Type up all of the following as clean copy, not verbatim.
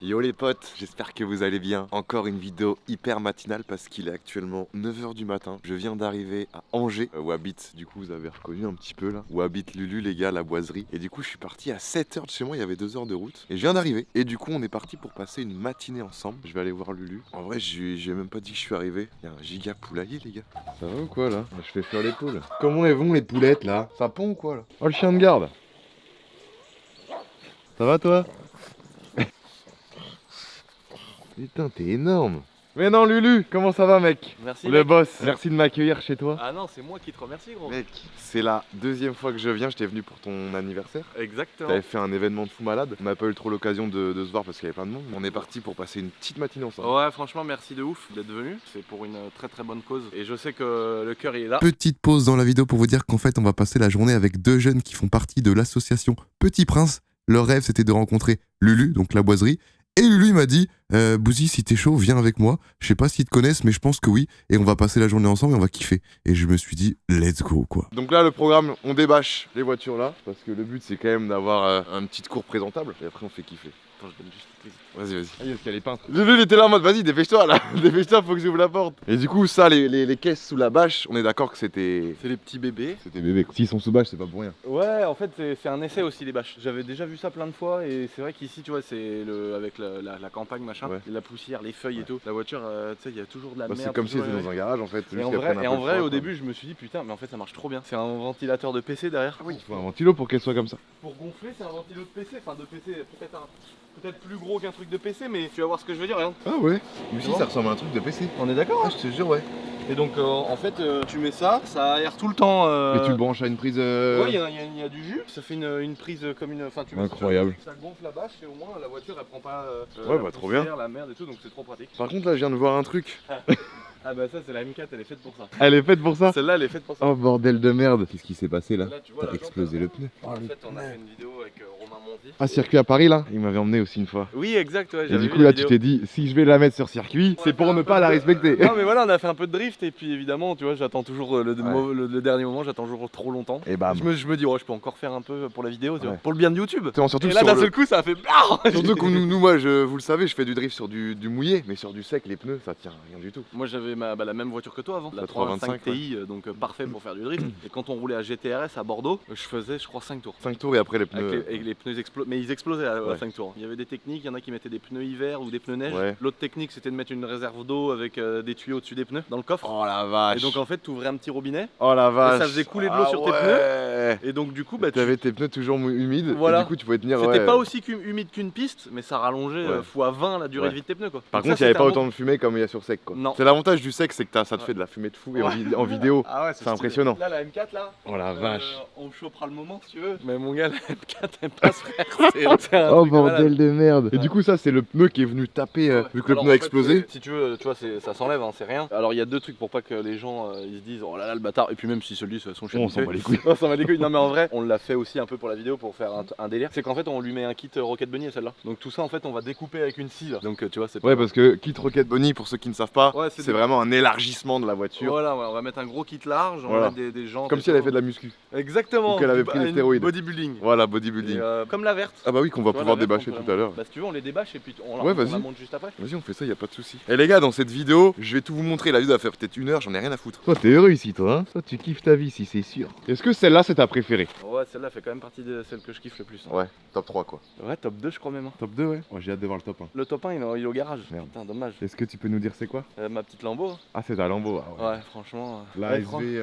Yo les potes, j'espère que vous allez bien. Encore une vidéo hyper matinale parce qu'il est actuellement 9 h du matin. Je viens d'arriver à Angers, où habite, du coup vous avez reconnu un petit peu là, où habite Lulu les gars, la boiserie. Et du coup je suis parti à 7 h de chez moi, il y avait 2 heures de route. Et je viens d'arriver. Et du coup on est parti pour passer une matinée ensemble. Je vais aller voir Lulu. En vrai j'ai même pas dit que je suis arrivé. Il y a un giga poulailler les gars. Ça va ou quoi là? Je fais faire les poules. Comment elles vont les poulettes là? Ça pond ou quoi là? Oh le chien de garde. Ça va toi? Putain, t'es énorme. Mais non, Lulu, comment ça va, mec? Merci. Le mec. boss, merci de m'accueillir chez toi. Ah non, c'est moi qui te remercie, gros. Mec, c'est la deuxième fois que je viens. J'étais venu pour ton anniversaire. Exactement. T'avais fait un événement de fou malade. On n'a pas eu trop l'occasion de se voir parce qu'il y avait plein de monde. On est parti pour passer une petite matinée ensemble. Ouais, franchement, merci de ouf d'être venu. C'est pour une très très bonne cause. Et je sais que le cœur il est là. Petite pause dans la vidéo pour vous dire qu'en fait on va passer la journée avec deux jeunes qui font partie de l'association Petit Prince. Leur rêve c'était de rencontrer Lulu, donc la boiserie. Et Lulu il m'a dit Bouzy, si t'es chaud, viens avec moi. Je sais pas s'ils te connaissent, mais je pense que oui. Et on va passer la journée ensemble et on va kiffer. Et je me suis dit, let's go quoi. Donc là, le programme, on débâche les voitures là. Parce que le but, c'est quand même d'avoir un petit cours présentable. Et après, on fait kiffer. Attends, je donne juste une prise. Vas-y, vas-y. Ah, parce qu'elle est peinte. Lulu, il était là en mode, vas-y, dépêche-toi là. Dépêche-toi, faut que j'ouvre la porte. Et du coup, ça, les caisses sous la bâche, on est d'accord que c'était. C'est les petits bébés. C'était bébé. S'ils sont sous bâche, c'est pas pour rien. Ouais, en fait, c'est un essai aussi, les bâches. J'avais déjà vu ça plein de fois. Et c'est vrai qu'ici, tu vois, c'est avec la campagne, machin. Ouais. La poussière, les feuilles et tout. La voiture, tu sais, il y a toujours de la Bah, merde. c'est comme si toujours, c'était dans un garage en fait. Et en vrai, au début, je me suis dit, putain, mais en fait, ça marche trop bien. C'est un ventilateur de PC derrière. Ah oui, il faut un ventilo pour qu'elle soit comme ça. Pour gonfler, c'est un ventilo de PC. Enfin, de PC, peut-être plus gros qu'un truc de PC, mais tu vas voir ce que je veux dire, regarde. Ah ouais. Lui aussi, vois ça ressemble à un truc de PC. On est d'accord, hein. Je te jure, ouais. Et donc en fait tu mets ça, ça aère tout le temps. Et tu le branches à une prise. Ouais, il y a du jus, ça fait une prise comme une. Enfin, tu mets Incroyable. Ça gonfle la bâche et au moins la voiture elle prend pas Ouais, la bah, trop bien. poussière, la merde et tout, donc c'est trop pratique. Par contre, là, je viens de voir un truc. Ah bah ça c'est la M4, elle est faite pour ça. Elle est faite pour ça. Celle-là elle est faite pour ça. Oh bordel de merde. Qu'est-ce qui s'est passé là? Là, tu vois, T'as la explosé jante, le pneu. En fait on a fait une vidéo avec Romain Monti. Ah, circuit à Paris là? Il m'avait emmené aussi une fois. Oui exact, ouais. Et du coup, là, tu t'es dit, si je vais la mettre sur circuit, c'est pour ne pas la respecter. Non mais voilà, on a fait un peu de drift et puis évidemment, tu vois, j'attends toujours le dernier moment, j'attends toujours trop longtemps. Et bam. Je me dis, ouais, je peux encore faire un peu pour la vidéo, tu vois, Ouais. pour le bien de YouTube. Surtout Et là d'un seul coup ça a fait. Surtout que nous, moi, vous le savez, je fais du drift sur du mouillé, mais sur du sec, les pneus, ça tient rien du tout. Moi j'avais la même voiture que toi avant, la La 325 325, Ti, donc parfait pour faire du drift. Et quand on roulait à GTRS à Bordeaux, je faisais je crois 5 tours. 5 tours et après les pneus. Avec les pneus mais ils explosaient à Ouais. 5 tours. Il y avait des techniques, il y en a qui mettaient des pneus hiver ou des pneus neige. Ouais. L'autre technique c'était de mettre une réserve d'eau avec des tuyaux au-dessus des pneus dans le coffre. Oh la vache. Et donc en fait tu ouvrais un petit robinet Oh la vache. et ça faisait couler de l'eau sur tes pneus. et donc du coup bah, Tu avais tes pneus toujours humides. Voilà. Et du coup, tu pouvais tenir. c'était ouais. pas aussi humide qu'une piste, mais ça rallongeait Ouais. fois 20 la durée Ouais. de vie de tes pneus quoi. Par Donc contre, il ça, n'y avait c'était pas un autant de fumée comme il y a sur sec quoi. Non. C'est l'avantage du sec, c'est que ça te Ouais. fait de la fumée de fou et Ouais. en vidéo. Ah ouais, C'est stylé. impressionnant. Là la M4 là. Oh la vache. On chopera le moment si tu veux. Mais mon gars, la M4 elle passe frère. C'est un Oh truc de malade. bordel de merde. Et Ouais. du coup, ça, c'est le pneu qui est venu taper vu que le Alors, pneu a en fait, explosé. si tu veux, tu vois, ça s'enlève, hein, c'est rien. Alors il y a deux trucs pour pas que les gens ils se disent oh là là le bâtard. Et puis même s'ils se le disent, son chien. On s'en bat les couilles. On s'en bat les couilles. Non mais en vrai, on l'a fait aussi un peu pour la vidéo pour faire un délire. C'est qu'en fait on lui met un kit Rocket Bunny à celle-là. Donc tout ça en fait on va découper avec une scie là. Donc tu vois c'est. Ouais, parce que kit Rocket Bunny, pour ceux qui ne savent pas, Ouais, c'est vraiment un élargissement de la voiture. Voilà, ouais, on va mettre un gros kit large, on Voilà. va mettre des gens. Comme si elle avait fait de la muscu. Exactement. Ou qu'elle avait pris des Une stéroïdes. Bodybuilding. Voilà, Et, bodybuilding. comme la verte. Ah bah oui, qu'on va Tu vois, pouvoir la verte, débâcher on peut tout à l'heure. Bah si tu veux on les débâche et puis on Ouais, la vas-y. monte juste après. Vas-y, on fait ça, y a pas de souci. Et les gars, dans cette vidéo, je vais tout vous montrer. La vidéo va faire peut-être 1 heure, j'en ai rien à foutre. Toi, t'es heureux ici, toi, hein? Toi, tu kiffes ta vie ici, c'est sûr. Est-ce que celle-là, c'est ta préférée? Ouais, celle-là fait quand même partie de celle que je kiffe le plus. Ouais, top 3 quoi. Ouais, top 2 je crois même. Hein. Top 2, ouais. J'ai hâte de voir le top 1. Le top 1 il est au garage. Merde. Putain, dommage. Est-ce que tu peux nous dire c'est quoi? Ma petite Lambo. Ah, c'est ta Lambo, ah Ouais, franchement. La ouais, SV.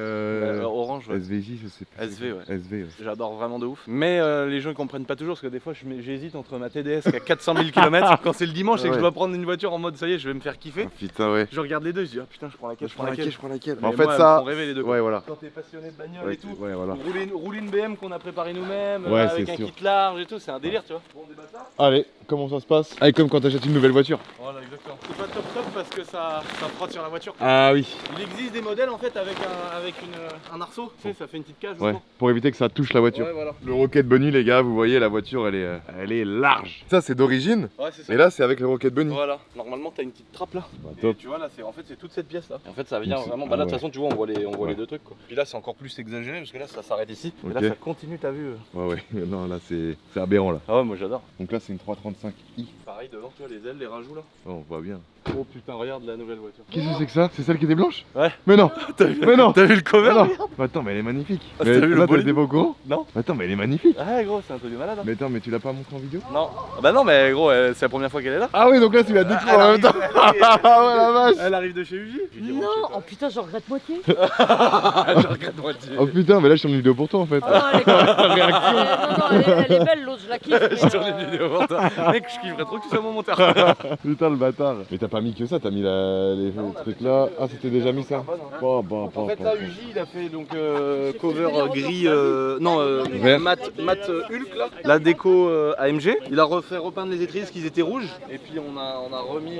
orange, ouais. SVJ, je sais plus. SV, ouais. SV, ouais. J'adore vraiment de ouf. Mais les gens ils comprennent pas toujours parce que des fois j'hésite entre ma TDS qui a 400 000 km quand c'est le dimanche et que Ouais. je dois prendre une voiture en mode ça y est, je vais me faire kiffer. Ah, putain, ouais. Je regarde les deux, je dis ah putain, je prends laquelle, je prends laquelle. je prends laquelle. Mais En fait, moi, elles me ça. font rêver les deux. quoi. Ouais, voilà. Quand t'es passionné de bagnole Ouais, et tout. ouais, voilà. Rouler une BM qu'on a préparé nous-mêmes, Ouais, avec c'est un sûr. kit large et tout, c'est un délire, tu vois. Bon, on débat ça. Allez, comment ça se passe? Allez, comme quand t'achètes une nouvelle voiture. Voilà, exactement. exactement. C'est pas top parce que ça frotte sur la voiture. Ah oui. Il existe des modèles en fait avec un arceau, tu sais, ça fait une petite cage. Ouais, pour éviter que ça touche la voiture. Ouais, voilà. Le Rocket Bunny, les gars, vous voyez, la voiture, elle est large. Ça, c'est d'origine. Ouais, c'est ça. Et là, c'est avec le Rocket Bunny. Voilà, normalement t'as une petite trappe là. Bah, Et top. tu vois là, c'est toute cette pièce là. Et en fait ça vient Donc, c'est- vraiment. Bah là de ah toute façon tu vois on voit Ouais. les deux trucs quoi. Puis là c'est encore plus exagéré parce que là ça s'arrête ici. Et là Ok. ça continue, t'as vu. Ouais, ouais. Non, là, c'est aberrant, là. Ah ouais, moi j'adore. Donc là, c'est une 335i. Pareil devant, tu vois les ailes, les rajouts là. Oh, on voit bien. Oh putain, regarde la nouvelle voiture. Qu'est-ce que c'est que ça? C'est celle qui était blanche? Ouais. Mais non. Mais non. T'as vu le cover? Mais non. Mais attends, mais elle est magnifique. Ah, Mais t'as vu le là, bolide t'étais pas au courant? Non. Mais attends, mais elle est magnifique. Ah gros, c'est un truc de malade. Hein. Mais attends, mais tu l'as pas montré en vidéo? Non. Ah bah non, mais gros, c'est la première fois qu'elle est là. Ah oui, donc là, tu la découvres en même temps. Ah ouais, la vache. Elle arrive de chez Uji. Non, oh putain, j'en regrette moitié. Je regrette moitié. Oh putain, mais là, je suis en vidéo pour toi, en fait. Oh non, elle est, non, elle est belle l'autre, je la kiffe. mais, Je tourne une vidéo pour toi. Mec, je kifferais trop que tu sois mon monteur. Putain, le bâtard. Mais t'as pas mis que ça, t'as mis les trucs là. Ah, c'était déjà mis ça. Bah, En fait là Uji il a fait donc cover gris Vert. mat Hulk là, la déco AMG. Il a refait repeindre les étriers qui étaient rouges et puis on a remis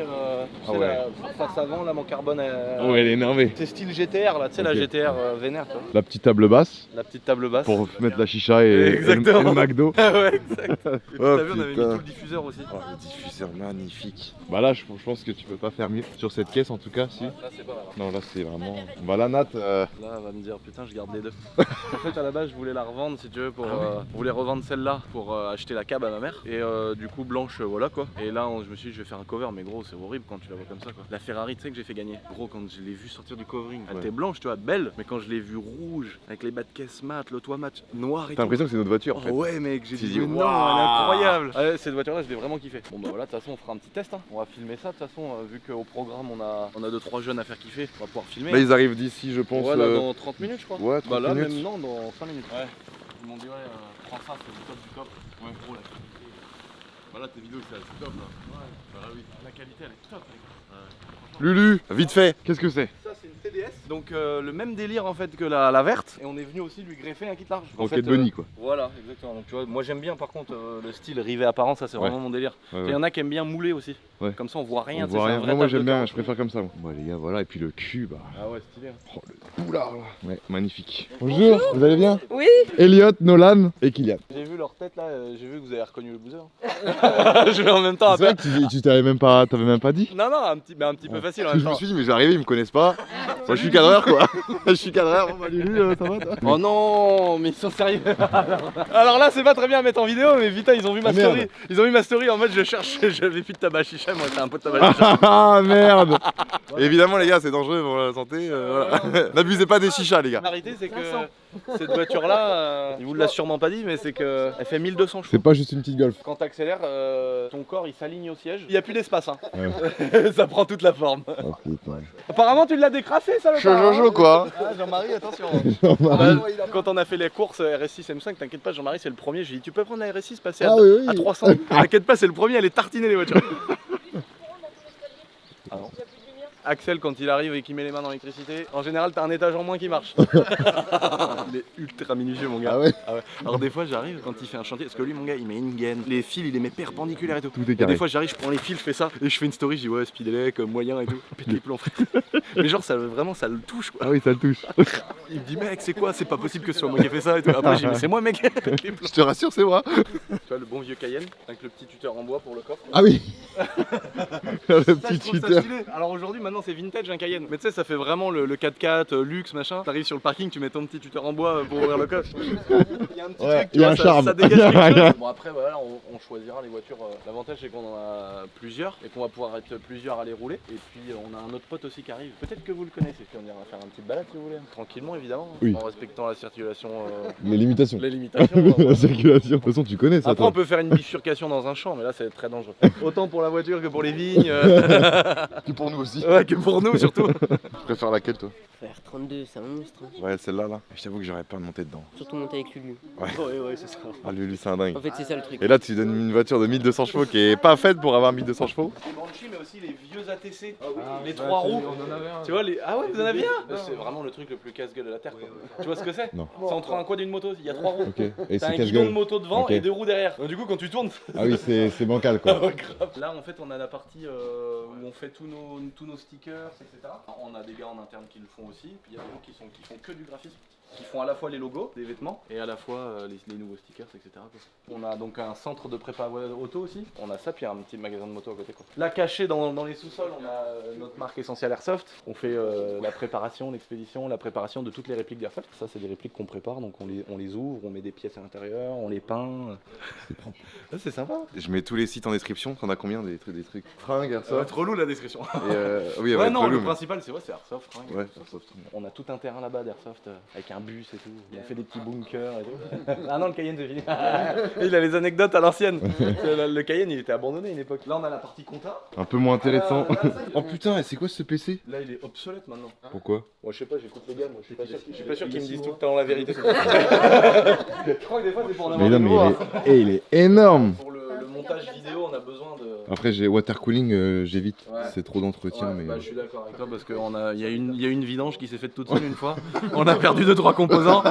Ah ouais. la face avant là en carbone. Oh, elle est énervée. C'est style GTR là, tu sais la Ok. GTR vénère toi. La petite table basse La petite table basse. pour mettre la chicha et Exactement. le McDo. Ah ouais exact. Et puis, Oh, t'as vu on avait mis putain. tout le diffuseur aussi. Oh, le diffuseur magnifique. Bah là, je pense que tu peux pas faire mieux. Sur cette caisse, en tout cas, si. Là c'est pas mal. Hein. Non, là, c'est vraiment. Bah là, Nat. Là, elle va me dire putain, je garde les deux. En fait, à la base, je voulais la revendre si tu veux. Je voulais revendre celle-là pour acheter la cab à ma mère. Et du coup, blanche, voilà quoi. Et là, je me suis dit, je vais faire un cover, mais gros, c'est horrible quand tu la vois comme ça quoi. La Ferrari, tu sais que j'ai fait gagner. Gros, quand je l'ai vue sortir du covering, elle Ouais. était blanche, tu vois, belle. Mais quand je l'ai vue rouge, avec les bas de caisse mat, le toit mat, noir et T'as tout. l'impression que c'est notre voiture, en fait. Oh ouais mec, j'ai Tu dit dis, non, waouh. elle est incroyable. Ouais, cette voiture là je l'ai vraiment kiffé. Bon bah voilà, de toute façon on fera un petit test hein. On va filmer ça de toute façon vu qu'au programme on a 2-3 jeunes à faire kiffer, on va pouvoir filmer. Là, ils arrivent d'ici, je pense. Ouais là dans 30 minutes je crois. Ouais, 30 Bah là minutes. même non, dans 5 minutes. Ouais. Ils m'ont dit ouais, prends ça, c'est du top du top. Ouais gros la qualité. Voilà tes vidéos c'est top là. Ouais, bah oui, la qualité elle est top mec. Lulu, vite fait. Qu'est-ce que c'est? Ça c'est une TDS. Donc le même délire en fait que la verte. Et on est venu aussi lui greffer un kit large. En Rocket fait, Bunny, quoi. Voilà, exactement. Donc tu vois, moi j'aime bien par contre le style rivet apparent, ça c'est Ouais. vraiment mon délire. Ouais, Il ouais. y en a qui aiment bien mouler aussi. Ouais. Comme ça on voit rien. On tu sais, voit c'est un rien. vrai Moi, table j'aime de bien, carreau. je préfère comme ça. Bon, les gars, voilà. Et puis le cul, bah. Ah ouais, stylé. Oh, le boulard, là. Ouais, magnifique. Bonjour, vous allez bien? Oui, Elliot, Nolan et Kylian. J'ai vu leur tête là, j'ai vu que vous avez reconnu le boozer. Je vais en même temps C'est vrai que tu t'avais même pas dit? Non, non, un petit peu facile en Je même me temps. suis dit, mais je vais arriver, ils me connaissent pas. Moi, je suis cadreur, quoi. Je suis cadreur. Bon, bah, Lulu, ça va, toi? Oh non, mais ils sont sérieux. Alors là, c'est pas très bien à mettre en vidéo, mais putain, ils ont vu ma Ah, merde. story. Ils ont vu ma story en mode je cherche, j'avais plus de tabac chicha, moi c'est un peu de tabac chicha. Ah merde. Évidemment, les gars, c'est dangereux pour la santé. Voilà. N'abusez pas des chichas, les gars. La vérité, c'est que cette voiture là, il vous l'a sûrement pas dit, mais c'est que elle fait 1200 chevaux. C'est pas juste une petite golf. Quand t'accélères, ton corps il s'aligne au siège. Il y a plus d'espace, hein. Ouais. Ça prend toute la forme. Oh putain. Apparemment, tu l'as décrassé, ça le Jojo, quoi. Ah, Jean-Marie, attention. Jean-Marie. Quand on a fait les courses RS6 M5, t'inquiète pas, Jean-Marie, c'est le premier. J'ai dit, tu peux prendre la RS6, passer Ah oui, oui. à 300. T'inquiète pas, c'est le premier, elle est tartinée les voitures. Ah non. Axel, quand il arrive et qu'il met les mains dans l'électricité, en général, t'as un étage en moins qui marche. Il est ultra minutieux, mon gars. Ah ouais. Alors, des fois, j'arrive quand il fait un chantier, parce que lui, mon gars, il met une gaine. Les fils, il les met perpendiculaires et tout. Tout est Et carré. des fois, j'arrive, je prends les fils, je fais ça, et je fais une story, je dis ouais, speedelec, moyen et tout. Pète les plombs, frère. Mais genre, ça, vraiment, ça le touche, quoi. Ah oui, ça le touche. Il me dit, mec, c'est quoi? C'est pas possible que ce soit moi qui ai fait ça et tout. Après, j'ai dit, mais c'est moi, mec. Pète les plombs. Je te rassure, c'est moi. Tu vois, le bon vieux Cayenne, avec le petit tuteur en bois pour le coffre. Ah oui. Le Ça, petit je trouve ça tuteur. stylé. Alors aujourd'hui, maintenant, c'est vintage un Cayenne. Mais tu sais, ça fait vraiment le 4x4, luxe, machin. T'arrives sur le parking, tu mets ton petit tuteur en bois pour ouvrir le coffre. Il y a un petit Ouais, truc, tu il y a vois, un ça, charme. ça dégage quelque chose. Bon, après, voilà, on choisira les voitures. L'avantage, c'est qu'on en a plusieurs et qu'on va pouvoir être plusieurs à les rouler. Et puis, on a un autre pote aussi qui arrive. Peut-être que vous le connaissez. Puis on ira faire une petite balade si vous voulez. Tranquillement, évidemment. Oui. En respectant la circulation, Les limitations. les limitations. La circulation. De toute façon, tu connais ça, Après, on toi. peut faire une bifurcation dans un champ, mais là, c'est très dangereux. Autant pour la voiture que pour les vignes. Et pour nous aussi. Ouais, que pour nous surtout. Je préfère laquelle, toi? frère, 32, c'est un monstre. Ouais, celle-là, là. Je t'avoue que j'aurais peur de monter dedans. Surtout monter avec Lulu. Ouais, c'est ça. Ah, Lulu, c'est un dingue. En fait, c'est ça le truc. Et là, tu donnes une voiture de 1200 chevaux qui est pas faite pour avoir 1200 chevaux. C'est Banshee, mais aussi aussi les vieux ATC, les 3 roues. On en avait un. Tu vois les... Ah ouais, vous en avez un? C'est vraiment le truc le plus casse-gueule de la terre quoi. Tu vois ce que c'est? Non. C'est entre un quad et une moto, il y a 3 roues. Ok. Et T'as c'est un guidon de casse-gueule. moto devant Ok. et 2 roues derrière. Donc, du coup quand tu tournes, Ah oui, c'est bancal quoi. là en fait on a la partie où on fait tous nos stickers, etc. On a des gars en interne qui le font aussi, puis il y a des gens qui font que du graphisme, qui font à la fois les logos des vêtements et à la fois les nouveaux stickers, etc. quoi. On a donc un centre de prépa auto aussi, on a ça, puis un petit magasin de moto à côté quoi. Là caché dans les sous-sols, on a notre marque Essential Airsoft, on fait la préparation, l'expédition, la préparation de toutes les répliques d'Airsoft. Ça c'est des répliques qu'on prépare, donc on les ouvre, on met des pièces à l'intérieur, on les peint. C'est sympa. Je mets tous les sites en description. T'en as combien des trucs? Fringues, Ça va être relou la description. Oui, Ouais, ouais, non, relou, le mais- principal c'est Airsoft. Fringues. Ouais, Airsoft. On a tout un terrain là-bas d'Airsoft avec un bus et tout. On a fait des petits bunkers et tout. Ah non, le Cayenne c'est fini. Il a les anecdotes à l'ancienne. Le Cayenne il était abandonné à une époque. Là on a la partie compta. Un peu moins intéressant. Là, Oh putain, et c'est quoi ce PC? là, il est obsolète maintenant. Pourquoi? Moi je sais pas, j'écoute les gars, moi je suis pas sûr qu'ils me disent tout le temps la vérité. Je crois que des fois c'est pour en avoir Mais non, des mais nouveaux, il est énorme. Pour le montage vidéo, on a besoin de. Après, j'ai water cooling, j'évite. Ouais. C'est trop d'entretien, Ouais, mais. bah, je suis d'accord avec toi parce qu'il y a une vidange qui s'est faite toute seule une fois. On a perdu 2-3 composants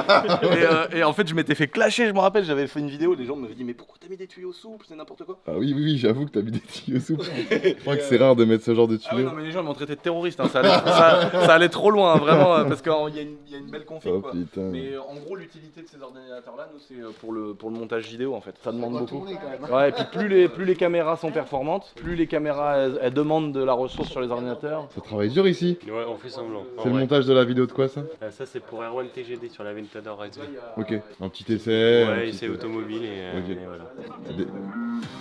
et en fait je m'étais fait clasher, je me rappelle, j'avais fait une vidéo, les gens m'avaient dit mais pourquoi t'as mis des tuyaux souples, c'est n'importe quoi. Ah oui, oui, oui, j'avoue que t'as mis des tuyaux souples. Je crois que c'est rare de mettre ce genre de Ah ouais, tuyaux. non mais les gens ils m'ont traité de terroriste, hein. Ça allait trop loin hein, vraiment parce qu'il y a une belle config Oh quoi. putain. Mais en gros l'utilité de ces ordinateurs là nous c'est pour le montage vidéo en fait, ça demande beaucoup. Ouais, et puis plus les caméras sont performantes, plus les caméras elles demandent de la ressource sur les ordinateurs. Ça travaille dur ici. Ouais, on fait semblant. C'est le montage de la vidéo de quoi ça? Ça, c'est pour Erwan TGD sur la Ventador SV. Ok. Un petit essai. un Ouais, petit- c'est automobile Ok. et voilà. Des-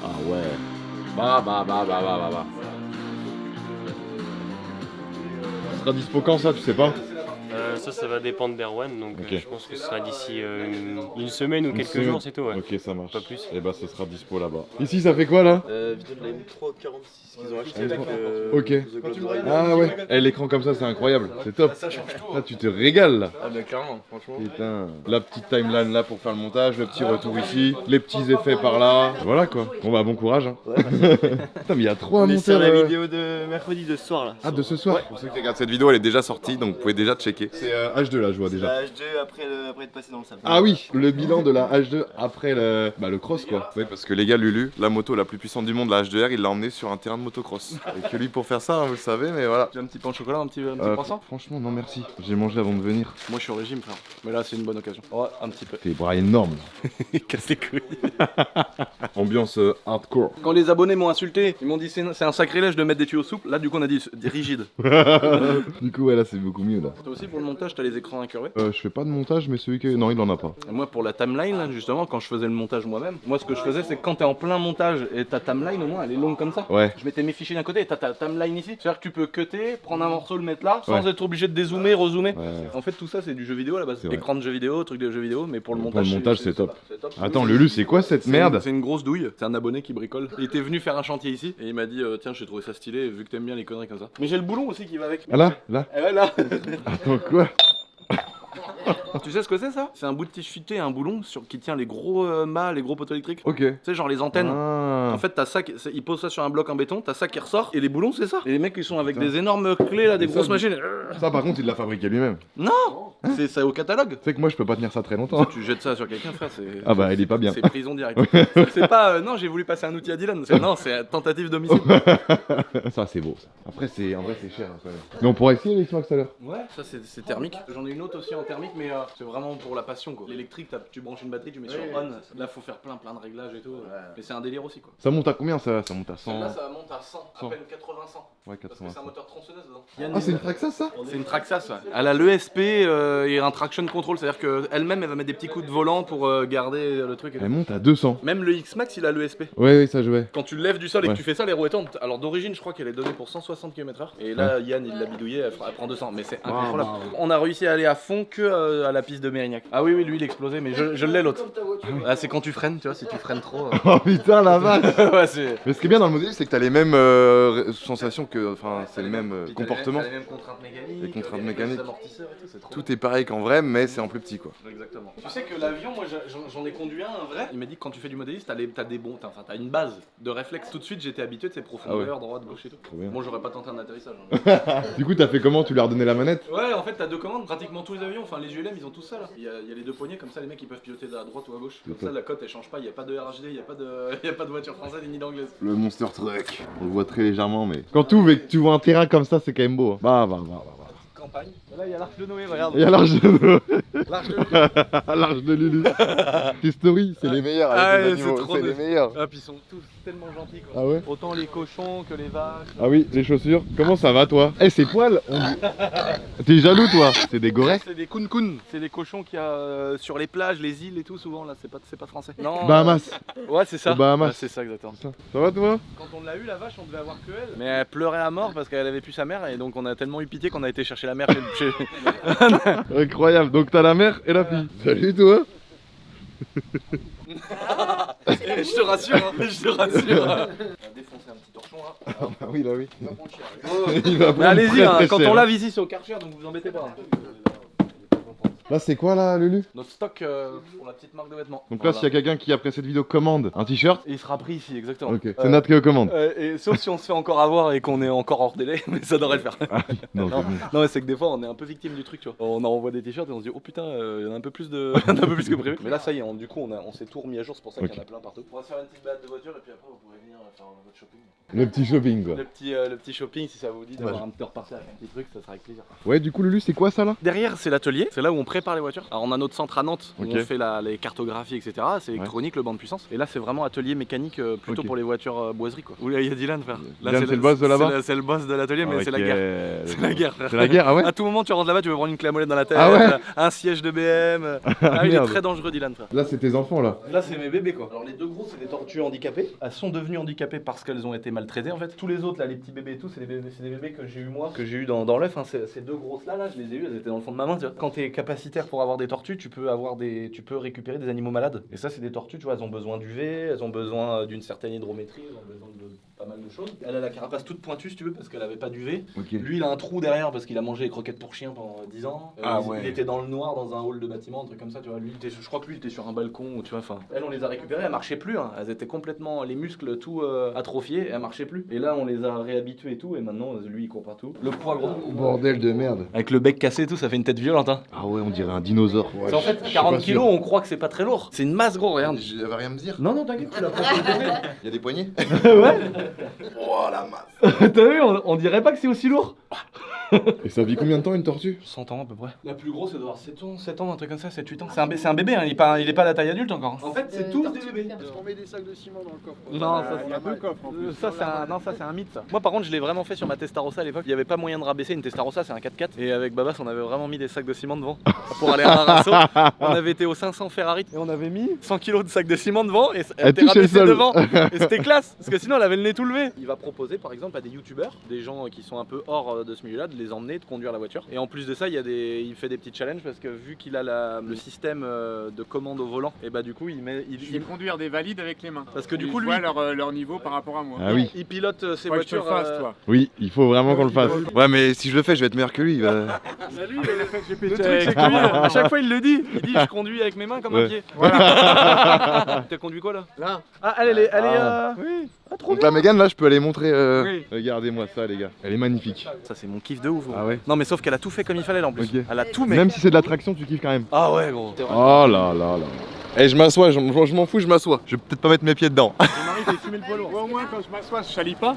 Ah ouais. Bah. Ça sera dispo quand ça, tu sais pas? Ça va dépendre d'Erwan, donc Ok. je pense que ce sera d'ici une semaine ou quelques semaine. jours, c'est tout. Ouais. Ok, ça marche. Pas plus. Et bah, ce sera dispo là-bas. Ici, ça fait quoi là? Vidéo de la M346 qu'ils ont acheté avec Ok. The Globe Drive. Ah ouais. Eh, l'écran comme ça, c'est incroyable. C'est top. Ça change tout. Là, tu te régales là. Ah bah clairement, franchement. Putain. La petite timeline là pour faire le montage, le petit retour ici, les petits effets par là. Voilà quoi. Bon bah, bon courage. Hein. Putain, mais il y a trop à On est monter. sur la vidéo de mercredi de ce soir là. Ah, de ce soir. Pour ceux qui regardent cette vidéo, elle est déjà sortie, donc vous pouvez déjà checker. C'est H2 là, je vois déjà. La H2 après être passé dans le sable. Ah oui, le bilan de la H2 après le cross quoi. Oui, parce que les gars, Lulu, la moto la plus puissante du monde, la H2R, il l'a emmenée sur un terrain de motocross. Et que lui, pour faire ça, hein, vous le savez, mais voilà. Tu veux un petit pain au chocolat, un petit croissant? Franchement, non merci. J'ai mangé avant de venir. Moi je suis au régime frère, mais là c'est une bonne occasion. Ouais, un petit peu. T'es bras énorme. Casse les couilles. Ambiance hardcore. Quand les abonnés m'ont insulté, ils m'ont dit c'est un sacrilège de mettre des tuyaux souples, là du coup on a dit rigide. Du coup, ouais, là c'est beaucoup mieux là. Toi aussi pour le montage t'as les écrans incurvés? Je fais pas de montage, mais celui que. Non, il en a pas. Et moi pour la timeline là justement quand je faisais le montage moi-même, moi ce que je faisais c'est que quand t'es en plein montage et ta timeline au moins elle est longue comme ça. Ouais. Je mettais mes fichiers d'un côté et t'as ta timeline ici. C'est-à-dire que tu peux cutter, prendre un morceau, le mettre là, sans Ouais. être obligé de dézoomer, rezoomer. Ouais. En fait tout ça c'est du jeu vidéo à la base. C'est vrai. Écran de jeu vidéo, truc de jeu vidéo, mais pour le Pour montage. le montage, c'est top. C'est top. Attends, Lulu, c'est quoi cette merde? C'est une grosse douille, c'est un abonné qui bricole. Il était venu faire un chantier ici et il m'a dit tiens j'ai trouvé ça stylé vu que t'aimes bien les conneries comme ça. Mais j'ai le boulon aussi qui va avec. Ah là, là. Et ouais, là. Attends, quoi? Tu sais ce que c'est ça? C'est un bout de tige futé, un boulon qui tient les gros mâts, les gros poteaux électriques. Ok. Tu sais genre les antennes. Ah. En fait, t'as ça, ils posent ça sur un bloc en béton, t'as ça qui ressort, et les boulons, c'est ça. Et les mecs, ils sont avec des énormes clés là, des Mais grosses ça, machines. Ça, par contre, il l'a fabriqué lui-même. Non, c'est ça au catalogue. Tu sais que moi, je peux pas tenir ça très longtemps. Tu jettes ça sur quelqu'un, frère, c'est. Ah bah, il est pas bien. C'est prison direct. C'est pas. Non, j'ai voulu passer un outil à Dylan. Non, c'est tentative d'homicide. Ça, c'est beau. Ça. Après, en vrai, c'est cher. Hein, quand même. Mais on pourra essayer les Max tout à l'heure. Ouais, ça c'est thermique. J'en ai une autre aussi en thermique, mais c'est vraiment pour la passion quoi. L'électrique, tu branches une batterie, tu mets sur on. Là, faut faire plein de réglages et tout. Mais c'est un délire aussi quoi. Ça monte à combien ça? Ça monte à 100. Là, ça monte à 100, à 100. peine 80-100. Ouais, Parce que 80. c'est un moteur tronçonneuse dedans. Ah, c'est une Traxxas ça? C'est une Traxxas, ouais. Elle a l'ESP et un traction control, c'est-à-dire qu'elle-même elle va mettre des petits coups de volant pour garder le truc. Et tout. Elle monte à 200. Même le X-Max il a l'ESP. Ouais, ça jouait. Quand tu le lèves du sol et Ouais. que tu fais ça, les roues tournent. Alors d'origine, je crois qu'elle est donnée pour 160 km/h. Et là, Yann il l'a bidouillé, elle prend 200. Mais c'est incroyable. On a réussi à aller à fond que à la piste de Mérignac. Ah oui, lui il explosait, mais je l'ai l'autre. Ah, c'est quand tu freines, tu vois, si tu freines trop. Oh putain la vache. Ouais, c'est. Mais ce qui est bien dans le modèle, c'est que t'as les mêmes sensations que. Enfin, c'est les mêmes comportements. T'as les mêmes contraintes mécaniques. Les contraintes les mêmes mécaniques. amortisseurs et tout, c'est trop. Tout est pareil qu'en vrai, mais c'est en plus petit quoi. Exactement. Tu sais que l'avion, moi j'en ai conduit un vrai. Il m'a dit que quand tu fais du modéliste, t'as des bons, t'as une base de réflexe. Tout de suite, j'étais habitué de ces profondeurs, droite, gauche et tout. Trop bien. Moi, j'aurais pas tenté un atterrissage. Du coup, t'as fait comment? Tu lui as redonné la manette? Ouais, en fait, t'as deux commandes. Pratiquement tous les avions, enfin les ULM, ils ont tous ça là. Il y a les deux poignées, comme ça, les mecs ils peuvent piloter à droite ou à gauche. Comme ça, la cote elle change pas. Il y a pas de RHD, il y a pas de voiture française ni d'anglaise. Le Monster Truck. On le voit très légèrement, mais. Quand tu ouvres et que tu vois un terrain comme ça, c'est quand même beau. Hein. Bah. Campagne. Là, il y a l'Arche de Noé, regarde. Il y a l'arche de Noé. L'Arche de Noé. L'arche de Lulu. Tes stories, c'est les meilleurs avec Ah les ouais, animaux, c'est trop c'est de- les meilleurs. Ah, puis ils sont tous tellement gentils quoi. Ah ouais? Autant les cochons que les vaches. Ah oui, les chaussures. Comment ça va toi? Eh, ces poils, T'es jaloux toi? C'est des gorées? C'est des kun-kun, c'est des cochons qu'il y a sur les plages, les îles et tout souvent là, c'est pas français. Non. Bahamas. Ouais, c'est ça. Aux Bahamas. Ouais, c'est ça exactement. Ça va toi? Quand on l'a eu la vache, on devait avoir que elle. Mais elle pleurait à mort parce qu'elle avait plus sa mère et donc on a tellement eu pitié qu'on a été chercher la mère chez... Incroyable, donc t'as la mère et la fille. Salut toi. Je te rassure, hein, je te rassure. On va défoncer un petit torchon là. Ah bah oui, là oui. Il va prendre cher. Il va Mais prendre allez-y, très, hein, très quand cher. on lave ici c'est au Karcher donc vous embêtez pas. Là c'est quoi là Lulu? Notre stock pour la petite marque de vêtements. Donc là s'il y a quelqu'un qui après cette vidéo commande un t-shirt, Et il sera pris ici exactement. ok, c'est Nat qui commande. Et sauf si on se fait encore avoir et qu'on est encore hors délai, mais ça devrait le faire. Non, Non, non, mais c'est que des fois on est un peu victime du truc, tu vois. On en envoie des t-shirts et on se dit oh putain, il y en a un peu plus de, il y en a un peu plus que prévu. Mais là ça y est, du coup on s'est tout remis à jour, c'est pour ça qu'il y en a plein partout. On va se faire une petite balade de voiture et puis après vous pourrez venir faire votre shopping. Le petit shopping quoi. Le petit shopping si ça vous dit d'avoir un petit reparti avec un petit truc, ça sera avec plaisir. Ouais, du coup Lulu c'est quoi ça là? Derrière c'est l'atelier, c'est là où on prépare les voitures. Alors on a notre centre à Nantes où Ok. on fait les cartographies etc. C'est électronique, le banc de puissance. Et là c'est vraiment atelier mécanique plutôt Ok. pour les voitures boiseries quoi. Où là il y a Dylan frère. Là, Dylan, c'est le boss de là-bas? C'est le boss de l'atelier mais c'est la guerre. C'est la guerre frère. C'est la guerre, ah ouais? À tout moment, tu rentres là-bas, tu veux prendre une clé à molette dans la tête, Ah ouais un siège de BM. Ah, il est Merde. très dangereux, Dylan, frère. Là c'est tes enfants là. Là, c'est mes bébés, quoi. Alors, les deux gros, c'est des tortues handicapées. Elles sont devenues handicapées parce qu'elles ont été maltraitées, en fait. Tous les autres, là, les petits bébés et tout, c'est des bébés que j'ai eu moi, que j'ai eu dans l'œuf. Hein. Ces deux grosses-là, je les ai eues, elles étaient dans le fond de ma main, tu vois. Quand t'es capacitaire pour avoir des tortues, tu peux récupérer des animaux malades. Et ça, c'est des tortues, tu vois, elles ont besoin d'UV, elles ont besoin d'une certaine hydrométrie, elles ont besoin de pas mal de choses. Elle a la carapace toute pointue, si tu veux, parce qu'elle avait pas d'UV. Ok. Lui, il a un trou derrière parce qu'il a mangé les croquettes pour chien pendant 10 ans. Ah il, ouais. il était dans le noir, dans un hall de bâtiment, un truc comme ça, tu vois. Lui, je crois que lui, il était sur un balcon, tu vois. Enfin, elles, on les a récupérées, elles marchaient plus. Hein. Elles étaient complètement, les muscles tout atrophiés, elles marchaient plus. Et là, on les a réhabituées et tout, et maintenant, lui, il court partout. Le poids gros. Bordel de merde. Avec le bec cassé et tout, ça fait une tête violente. Hein. Ah ouais, on dirait un dinosaure. C'est en fait, 40 kilos, on croit que c'est pas très lourd. C'est une masse gros, regarde. Je vais rien me dire. Non, non, t'inquiète, tu l'as pas. Il y a des poignées? Ouais. Oh la masse. T'as vu, on dirait pas que c'est aussi lourd. Et ça vit combien de temps une tortue? 100 ans à peu près. La plus grosse, elle doit avoir 7 ans, un truc comme ça, 7-8 ans. C'est un bébé, hein, il est pas à la taille adulte encore. En fait, c'est tous des bébés. Est-ce qu'on met des sacs de ciment dans le coffre? Non, ça, il y a deux coffres en plus. Ça c'est un mythe ça. Moi par contre je l'ai vraiment fait sur ma Testarossa à l'époque. Il n'y avait pas moyen de rabaisser une Testarossa, c'est un 4x4. Et avec Babas on avait vraiment mis des sacs de ciment devant pour aller à un rasso. On avait été au 500 Ferrari et on avait mis 100 kg de sacs de ciment devant et elle était touchait le rabaissée sol. devant. Et c'était classe parce que sinon elle avait le nez tout levé. Il va proposer par exemple à des youtubeurs, des gens qui sont un peu hors de ce milieu-là, de les emmener, de conduire la voiture. Et en plus de ça il fait des petits challenges parce que vu qu'il a le système de commande au volant, et bah du coup il Je vais conduire des valides avec les mains. parce que du Et coup je lui vois leur niveau par rapport à moi. Ah oui. il pilote ses Faut que je te voitures. le fasse, toi. Oui, il faut vraiment qu'on le fasse. Ouais, mais si je le fais, je vais être meilleur que lui. Il va... Salut, il a fait Le GPT truc c'est que lui, à chaque fois il le dit. Il dit je conduis avec mes mains comme un Ouais. pied. T'as conduit quoi là? Là. Ah elle est Ah. oui. Ah, trop Donc bien. la Mégane, là, je peux aller montrer. Oui. Regardez-moi ça, les gars. Elle est magnifique. Ça c'est mon kiff de ouf. Gros. Ah ouais? Non mais sauf qu'elle a tout fait comme il fallait là en plus. Ok. Elle a tout mais. Même si c'est de la traction, tu kiffes quand même. Ah ouais gros. Oh là là là. Eh, je m'assois, je m'en fous, je m'assois. Je vais peut-être pas mettre mes pieds dedans. Marie, j'ai fumé le poids lourd. Au moins, quand je m'assois, je salis pas.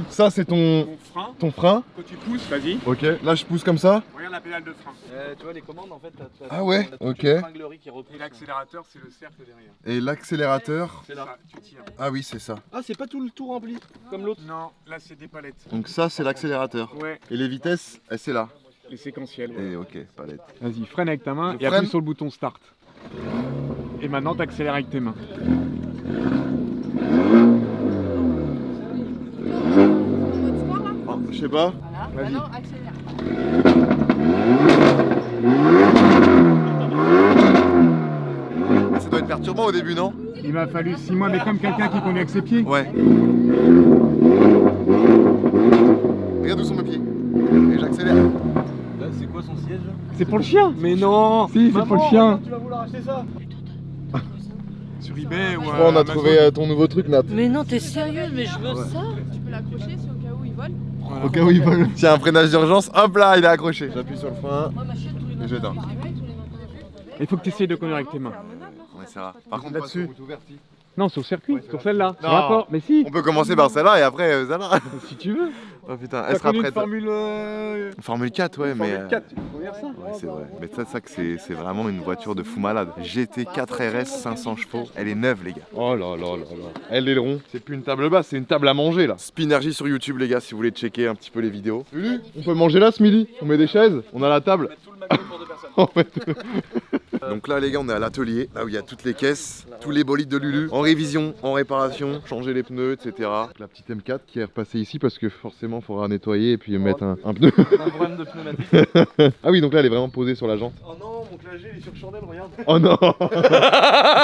Ça, c'est Mon frein, ton frein. quand tu pousses, vas-y. Ok, là, je pousse comme ça. Regarde la pédale de frein. Tu vois les commandes en fait. Ah ouais, t'as toute ok. une tringlerie qui repousse. Et l'accélérateur, c'est le cercle derrière. Et l'accélérateur. C'est là. Ça, tu tires. Ah oui, c'est ça. Ah c'est pas tout le tout rempli comme l'autre. Non, là, c'est des palettes. Donc ça, c'est l'accélérateur. Ouais, Et les vitesses, c'est là. les séquentiels. Et ok, palette. Vas-y, freine avec ta main Je et freine. appuie sur le bouton start. Et maintenant, t'accélères avec tes mains. mode sport là Oh, je sais pas. Voilà. Vas-y. Maintenant accélère. perturbant au début, non? Il m'a fallu 6 mois, mais comme quelqu'un qui conduit avec ses pieds. Ouais. Regarde où sont mes pieds. Et j'accélère. Là, c'est quoi son siège? C'est pour le chien. Mais non! Si, c'est pour le chien. Tu vas vouloir acheter ça? Sur eBay ou on a trouvé ton nouveau truc, Nat. Mais non, t'es sérieux, mais je veux ça. Tu peux l'accrocher si au cas où il vole. Au cas où ils volent. S'il y a un freinage d'urgence, hop là, il est accroché. J'appuie sur le frein. Moi, ma chienne, tous les Et je matins, dors. je réveille, tous les matins. Il faut que tu essayes de conduire avec tes mains. Ouais, ça va. Par contre, Là-dessus. pas sur route ouverte, si. Non, sur le circuit, Ouais, sur celle-là. Non. Sur rapport. Mais si, On peut commencer par celle-là et après celle-là. si tu veux. Oh putain, T'as elle sera connu prête. une Formule 4, ouais, mais. Formule 4, tu peux conduire ça. Ouais, c'est vrai. Mais ça que c'est vraiment une voiture de fou malade. GT4 RS 500 chevaux. Elle est neuve, les gars. Oh là là là là. Elle, l'aileron, c'est plus une table basse, c'est une table à manger là. Spinergy sur YouTube, les gars, si vous voulez checker un petit peu les vidéos. Lulu, on peut manger là ce midi? On met des chaises, on a la table. Tout le McDo pour 2 personnes. En fait. Donc là, les gars, on est à l'atelier, là où il y a toutes les caisses, tous les bolides de Lulu, en révision, en réparation, changer les pneus, etc. La petite M4 qui est repassée ici parce que forcément, il faudra nettoyer et puis mettre un pneu. On a un problème de pneumatique. Ah oui, donc là, elle est vraiment posée sur la jante. Oh non, mon clavier il est sur chandelle, regarde. Oh non.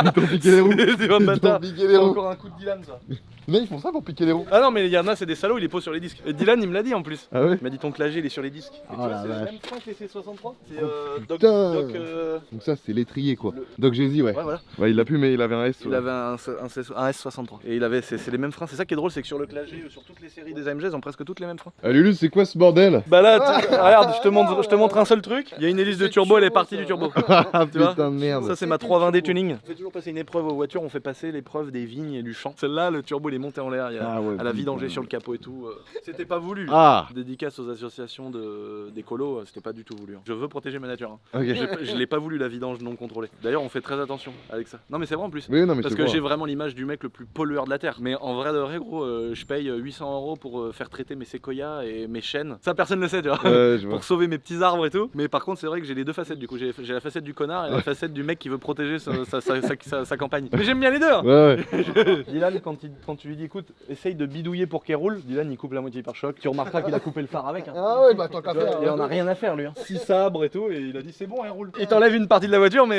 Ils t'ont piqué les roues. C'est un Ils bâtard. t'ont piqué les C'est roues. encore un coup de Dylan, ça. Mais ils font ça pour piquer les roues. Ah non, mais il y en a, c'est des salauds, il les pose sur les disques. Et Dylan, il me l'a dit en plus. Ah ouais? Il m'a dit ton clavier, il est sur les disques. Et Oh tu vois, la c'est le vache. même frein que les C63. C'est putain. Doc. Donc ça, c'est l'étrier quoi. Le- Doc Jay-Z, ouais. Ouais, voilà. Ouais, il l'a plus, mais il avait un S. Il avait un S63. Et il avait, c'est les mêmes freins. C'est ça qui est drôle, c'est que sur le clavier, sur toutes les séries des AMG, ils ont presque toutes les mêmes freins. Ah, Lulu, c'est quoi ce bordel? Bah là, regarde, je te montre un seul truc. Il y a une hélice de turbo, elle est partie du turbo. Ah Tu vois putain de merde. Ça, c'est ma 320D tuning. On fait toujours passer une épreuve aux voitures, on fait passer l'épreuve des vignes et du champ. Celle-là, le turbo, il est monté en l'air. Il y a Ah ouais, à la putain. vidanger sur le capot et tout. C'était pas voulu. Ah. Dédicace aux associations d'écolos, c'était pas du tout voulu. Je veux protéger ma nature. Hein. Ok. Je l'ai pas voulu la vidange non contrôlée. D'ailleurs, on fait très attention avec ça. Non, mais c'est vrai en plus. Oui, non, mais Parce je que te j'ai crois. vraiment l'image du mec le plus pollueur de la terre. Mais en vrai de vrai, gros, je paye 800 € pour faire traiter mes séquoias et mes chênes. Ça, personne ne le sait, tu vois. Ouais, je vois. Pour sauver mes petits arbres et tout. Mais par contre, c'est vrai que j'ai les deux facettes. Du coup, j'ai la facette du connard et la facette du mec qui veut protéger sa campagne. Mais j'aime bien les deux. Hein. Ouais, ouais. Dylan, quand tu lui dis écoute, essaye de bidouiller pour qu'elle roule, Dylan il coupe la moitié par choc. Tu remarqueras qu'il a coupé le phare avec. Hein. Ah ouais, bah tant qu'à Tu vois, faire. et on a rien à faire lui. Hein. 6 sabres et tout, et il a dit c'est bon, elle roule. Il t'enlève une partie de la voiture, mais